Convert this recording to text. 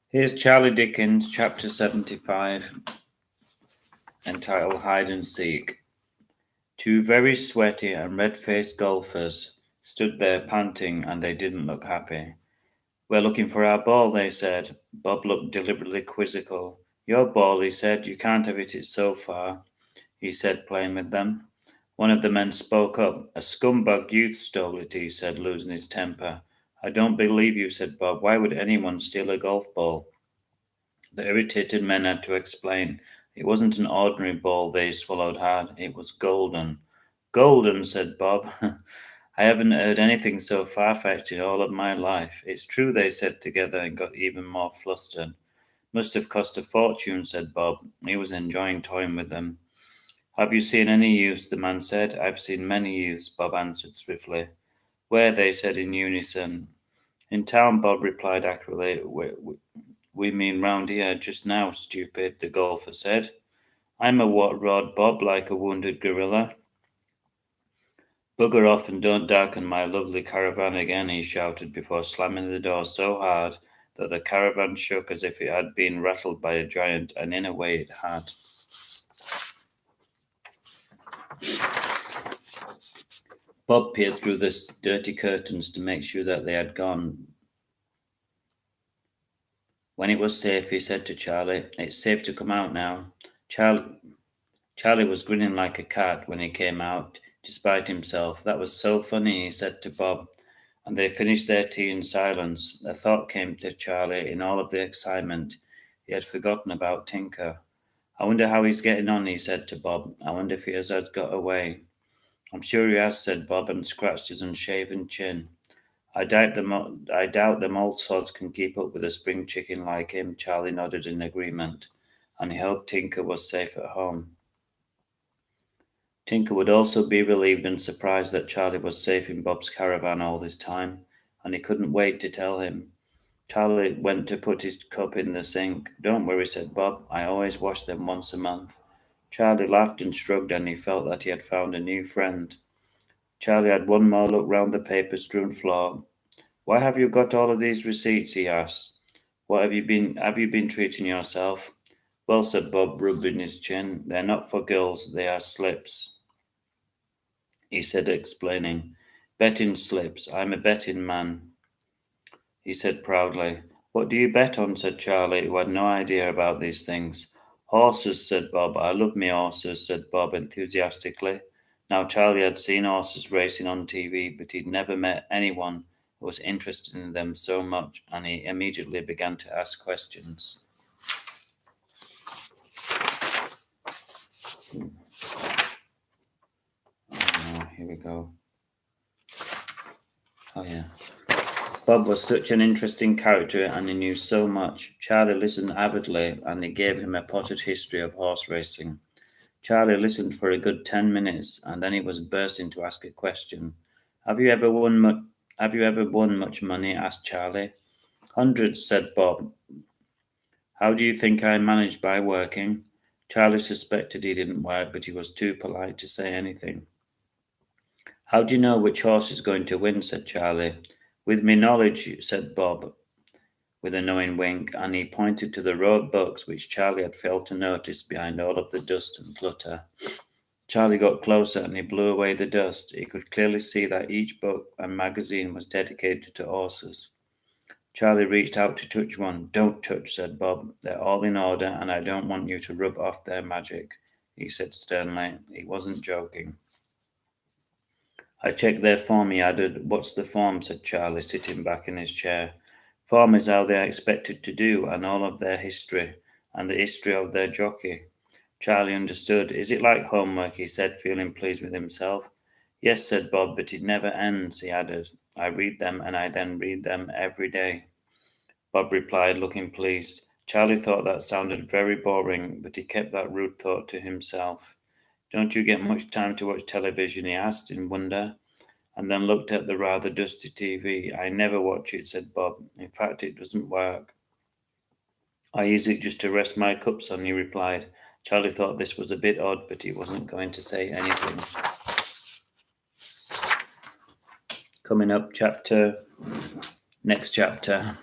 Here's Charlie Dickens, chapter 75, entitled Hide and Seek. Two very sweaty and red-faced golfers stood there panting, and they didn't look happy. "We're looking for our ball," they said. Bob looked deliberately quizzical. "Your ball," he said. "You can't have hit it so far," he said, playing with them. One of the men spoke up. "A scumbag youth stole it," he said, losing his temper. "I don't believe you," said Bob. "Why would anyone steal a golf ball?" The irritated men had to explain. It wasn't an ordinary ball, they swallowed hard. It was golden. "Golden," said Bob. "I haven't heard anything so far-fetched in all of my life." "It's true," they said together and got even more flustered. "Must have cost a fortune," said Bob. He was enjoying toying with them. "Have you seen any youths?" the man said. "I've seen many youths," Bob answered swiftly. "Where?" they said in unison. "In town," Bob replied accurately. "We mean round here, just now, stupid," the golfer said. "I'm a what?" roared Bob like a wounded gorilla. "Bugger off and don't darken my lovely caravan again," he shouted before slamming the door so hard that the caravan shook as if it had been rattled by a giant, and in a way it had. Bob peered through the dirty curtains to make sure that they had gone. When it was safe, he said to Charlie, "It's safe to come out now." Charlie was grinning like a cat when he came out, despite himself. "That was so funny," he said to Bob, and they finished their tea in silence. A thought came to Charlie in all of the excitement. He had forgotten about Tinker. "I wonder how he's getting on," he said to Bob. "I wonder if he has got away." "I'm sure he has," said Bob, and scratched his unshaven chin. I doubt them old sods can keep up with a spring chicken like him." Charlie nodded in agreement, and he hoped Tinker was safe at home. Tinker would also be relieved and surprised that Charlie was safe in Bob's caravan all this time, and he couldn't wait to tell him. Charlie went to put his cup in the sink. "Don't worry," said Bob. "I always wash them once a month." Charlie laughed and shrugged, and he felt that he had found a new friend. Charlie had one more look round the paper-strewn floor. "Why have you got all of these receipts?" he asked. "What have you been treating yourself?" "Well," said Bob, rubbing his chin, "they're not for girls, they are slips," he said, explaining. "Betting slips. I'm a betting man," he said proudly. "What do you bet on?" said Charlie, who had no idea about these things. "Horses," said Bob. "I love me horses," said Bob enthusiastically. Now Charlie had seen horses racing on TV, but he'd never met anyone who was interested in them so much, and he immediately began to ask questions. Oh, here we go. Oh, yeah. Bob was such an interesting character, and he knew so much. Charlie listened avidly, and he gave him a potted history of horse racing. Charlie listened for a good 10 minutes, and then he was bursting to ask a question. Have you ever won much money?" asked Charlie. "Hundreds," said Bob. "How do you think I managed? By working?" Charlie suspected he didn't work, but he was too polite to say anything. "How do you know which horse is going to win?" said Charlie. "With me knowledge," said Bob, with a knowing wink, and he pointed to the road books which Charlie had failed to notice behind all of the dust and clutter. Charlie got closer and he blew away the dust. He could clearly see that each book and magazine was dedicated to horses. Charlie reached out to touch one. "Don't touch," said Bob. "They're all in order, and I don't want you to rub off their magic," he said sternly. He wasn't joking. "I checked their form," he added. "What's the form?" said Charlie, sitting back in his chair. "Form is how they are expected to do, and all of their history, and the history of their jockey." Charlie understood. "Is it like homework?" he said, feeling pleased with himself. "Yes," said Bob, "but it never ends," he added. "I read them, and I then read them every day." Bob replied, looking pleased. Charlie thought that sounded very boring, but he kept that rude thought to himself. "Don't you get much time to watch television?" he asked in wonder, and then looked at the rather dusty TV. "I never watch it," said Bob. "In fact, it doesn't work. I use it just to rest my cups on," he replied. Charlie thought this was a bit odd, but he wasn't going to say anything. Coming up, next chapter.